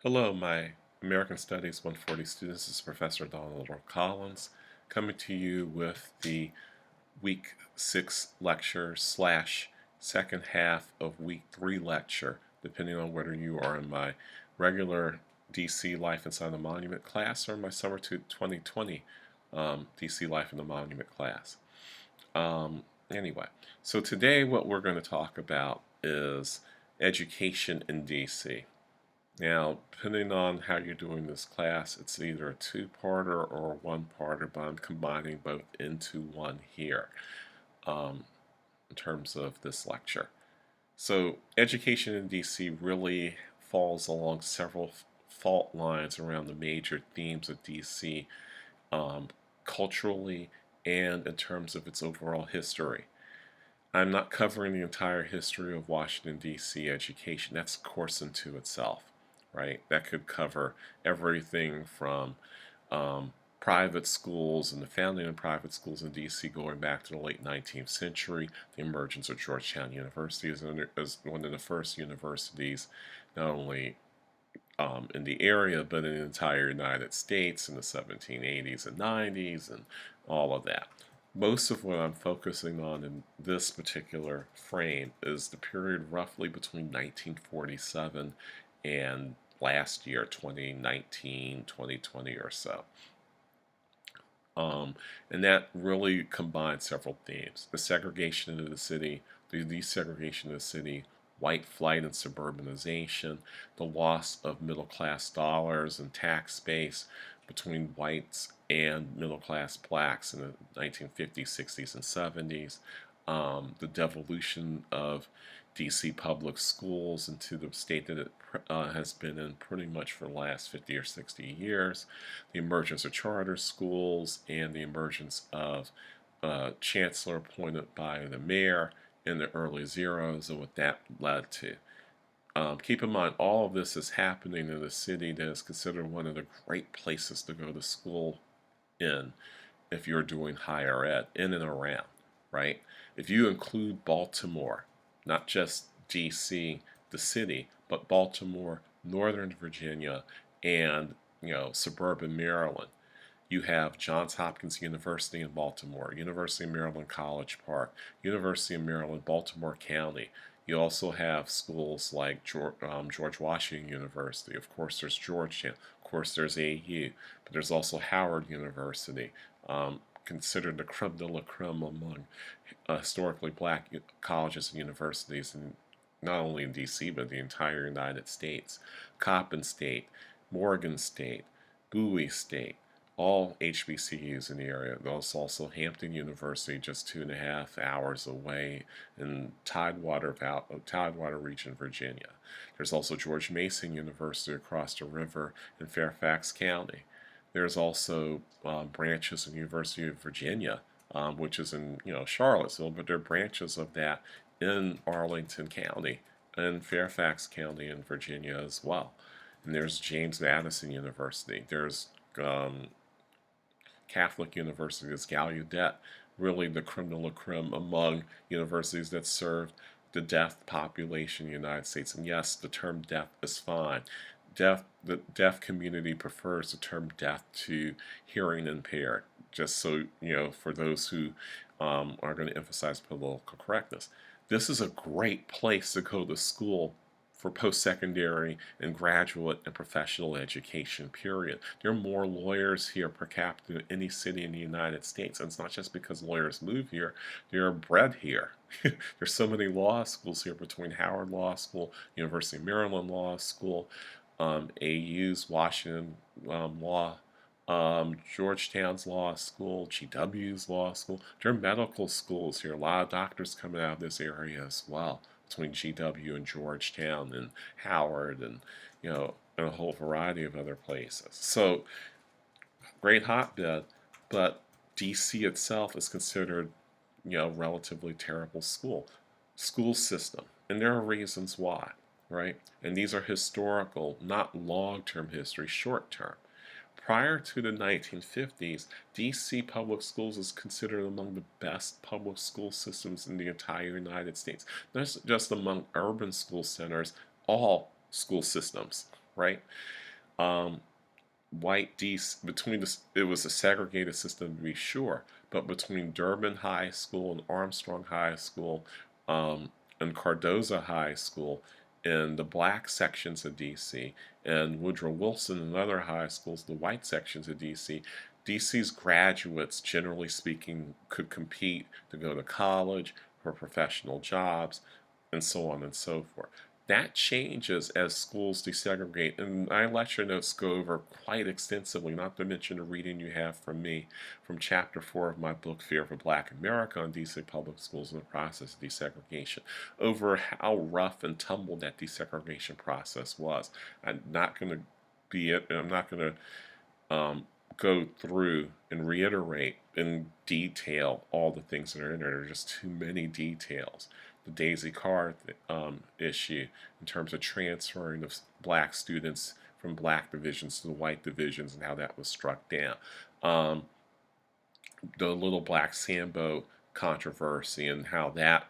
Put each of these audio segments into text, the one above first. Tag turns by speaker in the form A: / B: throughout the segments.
A: Hello, my American Studies 140 students. This is Professor Donald R. Collins coming to you with the Week 6 lecture slash second half of Week 3 lecture, depending on whether you are in my regular DC Life Inside the Monument class or my Summer 2020 DC Life in the Monument class. Anyway, so today what we're going to talk about is education in DC. Now, depending on how you're doing this class, it's either a two-parter or a one-parter, but I'm combining both into one here in terms of this lecture. So, education in DC really falls along several fault lines around the major themes of DC, culturally and in terms of its overall history. I'm not covering the entire history of Washington, D.C. education. That's a course into itself, right? That could cover everything from private schools and the founding of private schools in D.C. going back to the late 19th century, the emergence of Georgetown University as one of the first universities, not only in the area, but in the entire United States in the 1780s and 90s and all of that. Most of what I'm focusing on in this particular frame is the period roughly between 1947 and last year, 2019, 2020 or so. And that really combines several themes. The segregation of the city, the desegregation of the city, white flight and suburbanization, the loss of middle class dollars and tax base between whites and middle class blacks in the 1950s, 60s, and 70s, the devolution of DC public schools into the state that it has been in pretty much for the last 50 or 60 years, the emergence of charter schools, and the emergence of chancellor appointed by the mayor in the early zeros and what that led to. Keep in mind, all of this is happening in a city that is considered one of the great places to go to school in if you're doing higher ed, in and around, right? If you include Baltimore, not just DC, the city, but Baltimore, Northern Virginia, and suburban Maryland, you have Johns Hopkins University in Baltimore, University of Maryland College Park, University of Maryland Baltimore County. You also have schools like George Washington University. Of course, there's Georgetown. Of course, there's AU. But there's also Howard University, considered the creme de la creme among historically black colleges and universities, in, not only in D.C., but the entire United States. Coppin State, Morgan State, Bowie State, all HBCUs in the area. There's also Hampton University, just 2.5 hours away in Tidewater region, Virginia. There's also George Mason University across the river in Fairfax County. There's also branches of the University of Virginia, which is in Charlottesville, but there are branches of that in Arlington County and Fairfax County in Virginia as well. And there's James Madison University. There's Catholic universities, Gallaudet, really the creme de la creme among universities that serve the deaf population in the United States. And yes, the term deaf is fine. The deaf community prefers the term deaf to hearing impaired, just so, for those who are going to emphasize political correctness. This is a great place to go to school for post-secondary and graduate and professional education, period. There are more lawyers here per capita than any city in the United States. And it's not just because lawyers move here, they're bred here. There's so many law schools here between Howard Law School, University of Maryland Law School, AU's Washington Law, Georgetown's Law School, GW's Law School. There are medical schools here. A lot of doctors coming out of this area as well, between GW and Georgetown and Howard and and a whole variety of other places. So great hotbed, but DC itself is considered relatively terrible school system, and there are reasons why, right? And these are historical, not long-term history, short-term. Prior to the 1950s, DC public schools is considered among the best public school systems in the entire United States. Not just among urban school centers, all school systems, right? Um, White DC between the, it was a segregated system to be sure, but between Durban High School and Armstrong High School, um, and Cardozo High School, in the black sections of DC, and Woodrow Wilson and other high schools, the white sections of DC. DC's graduates, generally speaking, could compete to go to college, for professional jobs, and so on and so forth. That changes as schools desegregate, and my lecture notes go over quite extensively, not to mention the reading you have from me from Chapter 4 of my book, Fear of a Black America, on DC public schools and the process of desegregation, over how rough and tumble that desegregation process was. I'm not going to I'm not going to go through and reiterate in detail all the things that are in there. There are just too many details. The Daisy Carr issue in terms of transferring of black students from black divisions to the white divisions and how that was struck down. The Little Black Sambo controversy and how that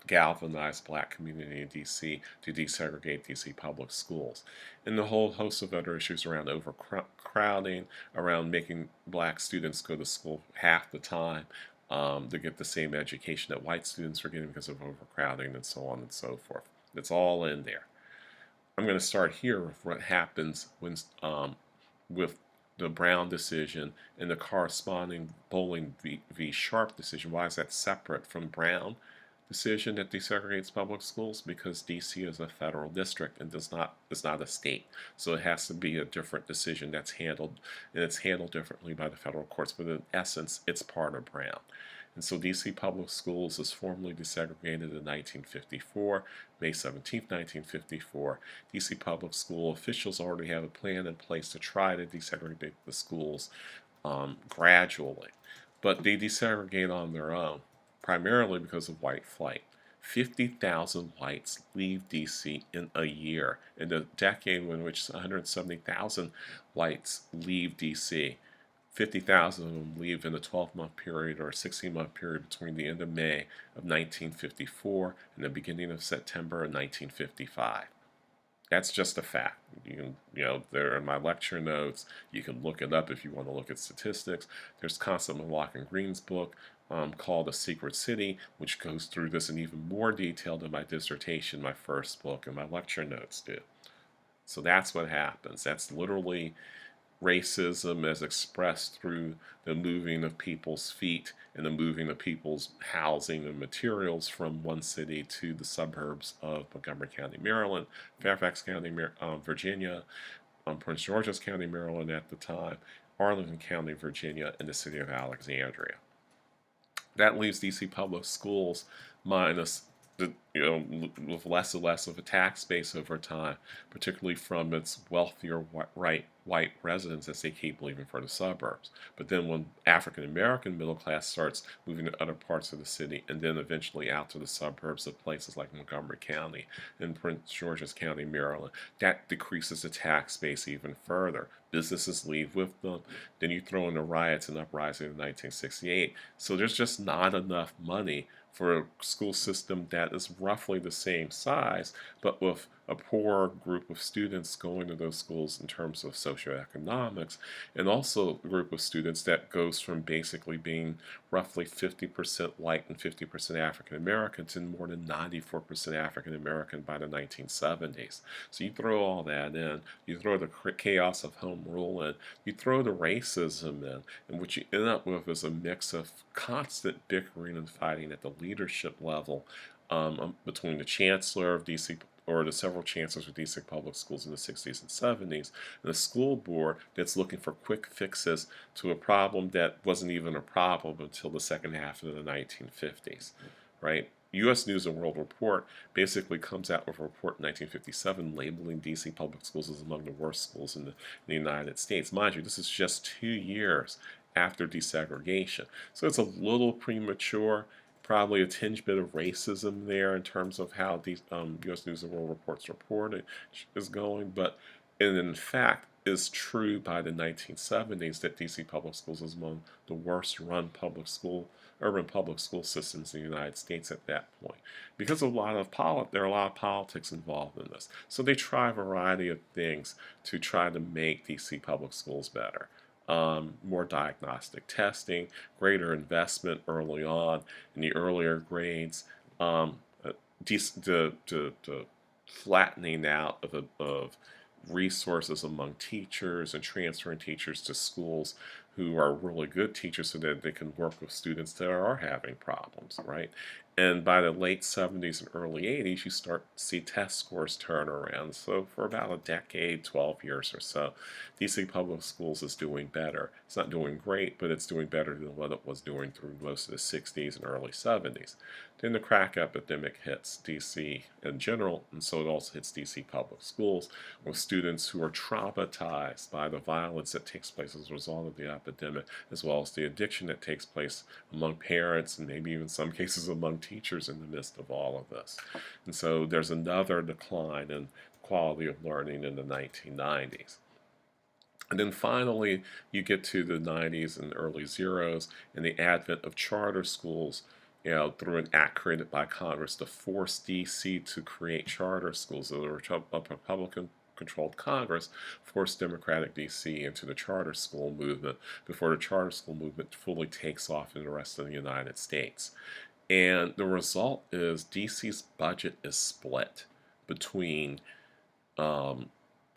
A: galvanized black community in D.C. to desegregate D.C. public schools, and the whole host of other issues around overcrowding, around making black students go to school half the time to get the same education that white students were getting because of overcrowding, and so on and so forth. It's all in there. I'm going to start here with what happens when with the Brown decision and the corresponding Bowling v. Sharp decision. Why is that separate from Brown decision that desegregates public schools? Because DC is a federal district and is not a state, so it has to be a different decision that's handled, and it's handled differently by the federal courts. But in essence, it's part of Brown. And so DC Public Schools is formally desegregated in 1954, May 17, 1954. DC Public School officials already have a plan in place to try to desegregate the schools gradually, but they desegregate on their own, primarily because of white flight. 50,000 whites leave DC in a year. In the decade in which 170,000 whites leave DC, 50,000 of them leave in a 12-month period or a 16-month period between the end of May of 1954 and the beginning of September of 1955. That's just a fact. There in my lecture notes. You can look it up if you want to look at statistics. There's Constance McLaughlin Green's book called A Secret City, which goes through this in even more detail than my dissertation, my first book, and my lecture notes do. So that's what happens. That's literally racism as expressed through the moving of people's feet and the moving of people's housing and materials from one city to the suburbs of Montgomery County, Maryland, Fairfax County, Virginia, Prince George's County, Maryland at the time, Arlington County, Virginia, and the city of Alexandria. That leaves DC public schools minus with less and less of a tax base over time, particularly from its wealthier white residents as they keep leaving for the suburbs. But then when African American middle class starts moving to other parts of the city and then eventually out to the suburbs of places like Montgomery County and Prince George's County, Maryland, that decreases the tax base even further. Businesses leave with them. Then you throw in the riots and uprising of 1968. So there's just not enough money for a school system that is roughly the same size, but with a poor group of students going to those schools in terms of socioeconomics, and also a group of students that goes from basically being roughly 50% white and 50% African American to more than 94% African American by the 1970s. So you throw all that in, you throw the chaos of home rule in, you throw the racism in, and what you end up with is a mix of constant bickering and fighting at the leadership level between the chancellor of DC, or the several chancellors of DC public schools in the 60s and 70s, and the school board that's looking for quick fixes to a problem that wasn't even a problem until the second half of the 1950s, right? U.S. News and World Report basically comes out with a report in 1957 labeling D.C. public schools as among the worst schools in the United States. Mind you, this is just 2 years after desegregation, so it's a little premature. Probably a tinge bit of racism there in terms of how these U.S. News and World Report's reporting is going, but in fact is true by the 1970s that D.C. public schools is among the worst run public school urban public school systems in the United States at that point, because there are a lot of politics involved in this. So they try a variety of things to try to make DC public schools better. More diagnostic testing, greater investment early on in the earlier grades, uh, the flattening out of resources among teachers and transferring teachers to schools who are really good teachers so that they can work with students that are having problems, right? And by the late 70s and early 80s, you start to see test scores turn around. So for about a decade, 12 years or so, DC Public Schools is doing better. It's not doing great, but it's doing better than what it was doing through most of the 60s and early 70s. Then the crack epidemic hits DC in general, and so it also hits DC Public Schools with students who are traumatized by the violence that takes place as a result of the epidemic, as well as the addiction that takes place among parents and maybe even some cases among teachers in the midst of all of this. And so there's another decline in quality of learning in the 1990s. And then finally, you get to the 90s and early zeros and the advent of charter schools, through an act created by Congress to force D.C. to create charter schools. So a Republican-controlled Congress forced Democratic D.C. into the charter school movement before the charter school movement fully takes off in the rest of the United States. And the result is D.C.'s budget is split between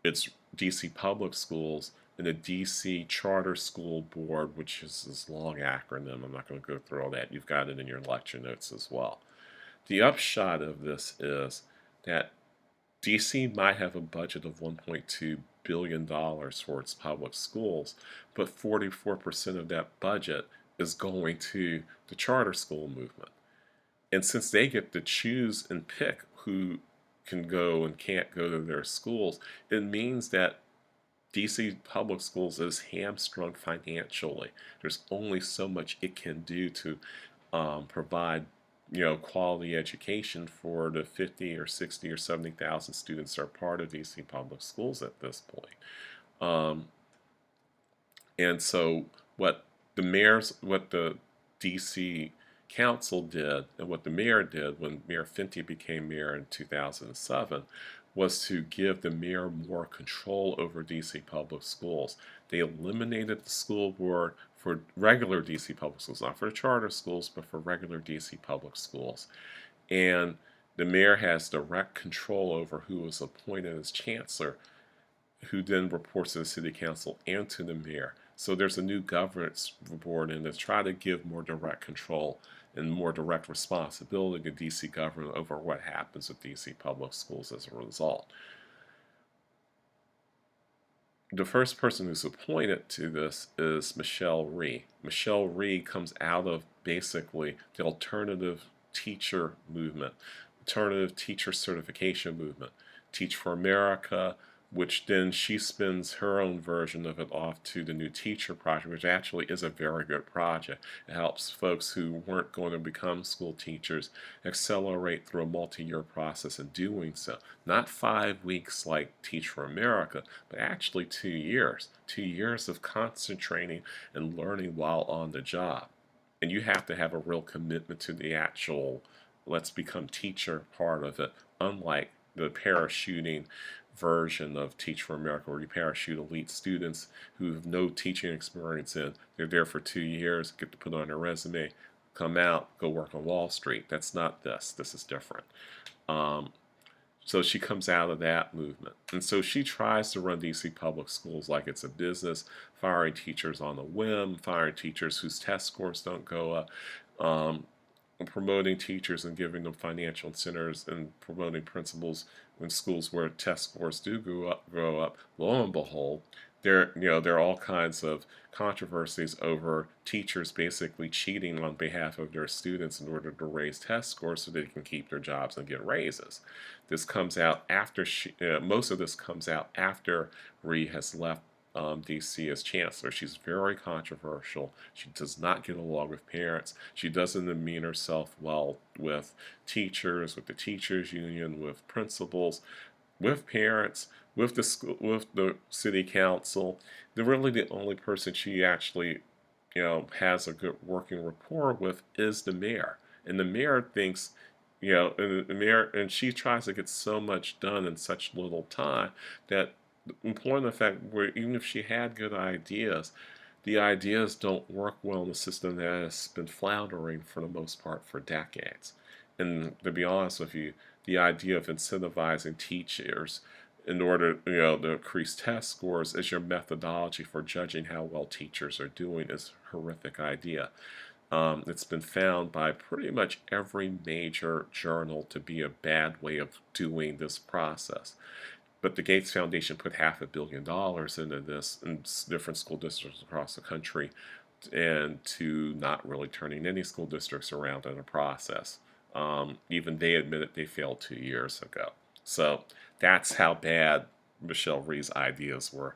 A: its DC public schools and the DC Charter School Board, which is this long acronym. I'm not going to go through all that. You've got it in your lecture notes as well. The upshot of this is that DC might have a budget of $1.2 billion for its public schools, but 44% of that budget is going to the charter school movement. And since they get to choose and pick who can go and can't go to their schools, it means that DC public schools is hamstrung financially. There's only so much it can do to provide quality education for the 50 or 60 or 70,000 students that are part of DC public schools at this point. And so what the DC council did and what the mayor did when Mayor Fenty became mayor in 2007 was to give the mayor more control over DC public schools. They eliminated the school board for regular DC public schools, not for the charter schools, but for regular DC public schools. And the mayor has direct control over who is appointed as chancellor, who then reports to the city council and to the mayor. So there's a new governance board in to try to give more direct control and more direct responsibility to DC government over what happens with DC public schools as a result. The first person who's appointed to this is Michelle Rhee. Michelle Rhee comes out of basically the alternative teacher movement, alternative teacher certification movement, Teach for America, which then she spins her own version of it off to the New Teacher Project, which actually is a very good project. It helps folks who weren't going to become school teachers accelerate through a multi-year process in doing so. Not 5 weeks like Teach for America, but actually 2 years. 2 years of concentrating and learning while on the job. And you have to have a real commitment to the actual let's become teacher part of it, unlike the parachuting version of Teach for America, where you parachute elite students who have no teaching experience in. They're there for 2 years, get to put on their resume, come out, go work on Wall Street. That's not this. This is different. So she comes out of that movement. And so she tries to run DC public schools like it's a business, firing teachers on a whim, firing teachers whose test scores don't go up, promoting teachers and giving them financial incentives and promoting principals in schools where test scores do grow up. Lo and behold, there are all kinds of controversies over teachers basically cheating on behalf of their students in order to raise test scores so they can keep their jobs and get raises. This comes out after most of this comes out after Rhee has left DC as chancellor. She's very controversial. She does not get along with parents. She doesn't demean herself well with teachers, with the teachers union, with principals, with parents, with the school, with the city council. They're really the only person she actually has a good working rapport with is the mayor. And the mayor thinks, and the mayor, and she tries to get so much done in such little time that employing the fact where even if she had good ideas, the ideas don't work well in a system that has been floundering for the most part for decades. And to be honest with you, the idea of incentivizing teachers in order, to increase test scores as your methodology for judging how well teachers are doing is a horrific idea. It's been found by pretty much every major journal to be a bad way of doing this process. But the Gates Foundation put $500 million into this in different school districts across the country, and to not really turning any school districts around in the process. Even they admitted they failed 2 years ago. So that's how bad Michelle Rhee's ideas were,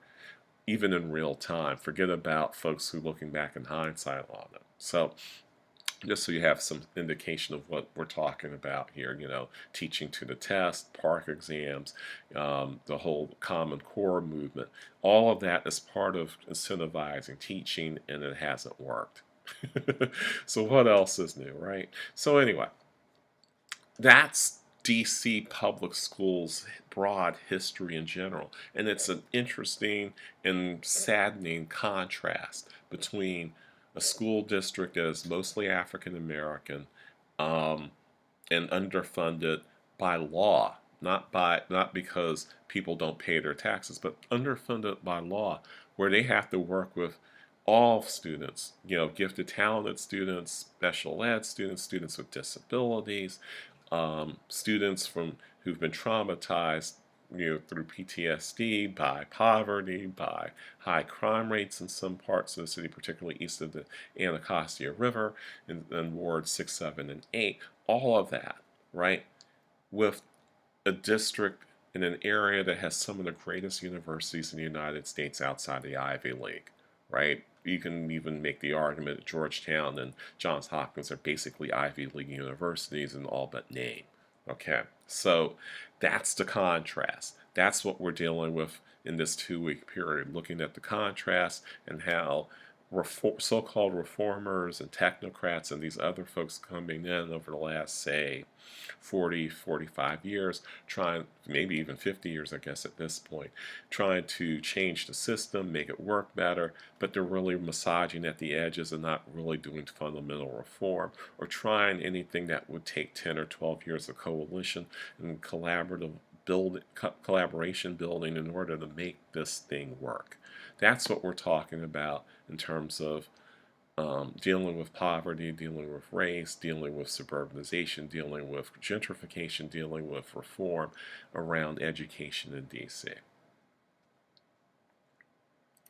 A: even in real time. Forget about folks who looking back in hindsight on them. So just so you have some indication of what we're talking about here, teaching to the test, park exams, the whole Common Core movement, all of that is part of incentivizing teaching, and it hasn't worked. So what else is new, right? So anyway, that's DC public schools broad history in general, and it's an interesting and saddening contrast between a school district that is mostly African American, um, and underfunded by law, not because people don't pay their taxes, but underfunded by law, where they have to work with all students, gifted, talented students, special ed students, students with disabilities, students who've been traumatized, through PTSD, by poverty, by high crime rates in some parts of the city, particularly east of the Anacostia River, in wards 6, 7, and 8. All of that, right? With a district in an area that has some of the greatest universities in the United States outside the Ivy League, right? You can even make the argument that Georgetown and Johns Hopkins are basically Ivy League universities in all but name. Okay, so that's the contrast. That's what we're dealing with in this 2-week period, looking at the contrast and how so-called reformers and technocrats and these other folks coming in over the last, say, 40, 45 years, trying, maybe even 50 years, I guess, at this point, trying to change the system, make it work better, but they're really massaging at the edges and not really doing fundamental reform or trying anything that would take 10 or 12 years of coalition and collaboration building in order to make this thing work. That's what we're talking about in terms of dealing with poverty, dealing with race, dealing with suburbanization, dealing with gentrification, dealing with reform around education in DC.